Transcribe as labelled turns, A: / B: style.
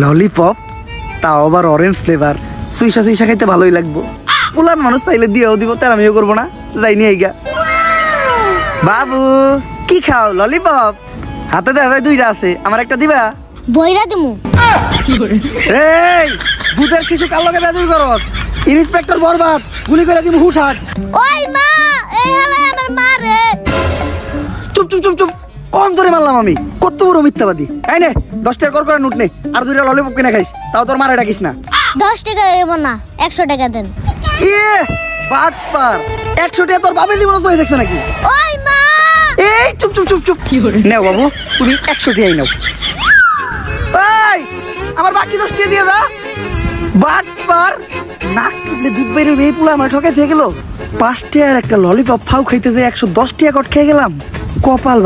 A: Lollipop, তাও আবার orange flavour. Suisa Suisa খাইতে ভালোই লাগবো। পুলান মানুষ তাইলে দিয়েও দিব, তার আমিও করবো না। যাইনি এইগা। বাবু কি খাও? ললিপপ। হাতে দেখা দুইটা আছে, আমার একটা দিবা?
B: বইরা দিমু।
A: এই দুধের শিশু কার লগে বেজুর করস? ইন্সপেক্টর বরবাদ, গুলি করে দিব হুটহাট।
B: ওই মা, এই হালাই আমার মা রে।
A: চুপ চুপ চুপ চুপ, কোন ধরে মারলাম আমি? কত বড় মিথ্যাবাদী। এই নে 10 টাকা কর করে নোট নে, আর দুইটা ললিপপ কিনে খাইস, তাও তোর মারে ডাকিস না।
B: 10 টাকা হইব না, 100 টাকা দেন।
A: ইয়ে বাটপার, 100 টাকা তোর বাবা দিব না তো, দেখছ নাকি?
B: ওই মা,
A: এই চুপ চুপ চুপ চুপ, নাও বাবু তুমি 100 টাকাই নাও। এই আমার বাকি 10 টাকা দিয়ে দা। বাটপার, নাক টিপলে দুধ বাইরে এই পুলা আমার ঠকে থেকে গেল। 5 টাকার একটা ললিপপ ফাউ খাইতে যে 110 টাকা কট খেয়ে গেলাম। কপাল।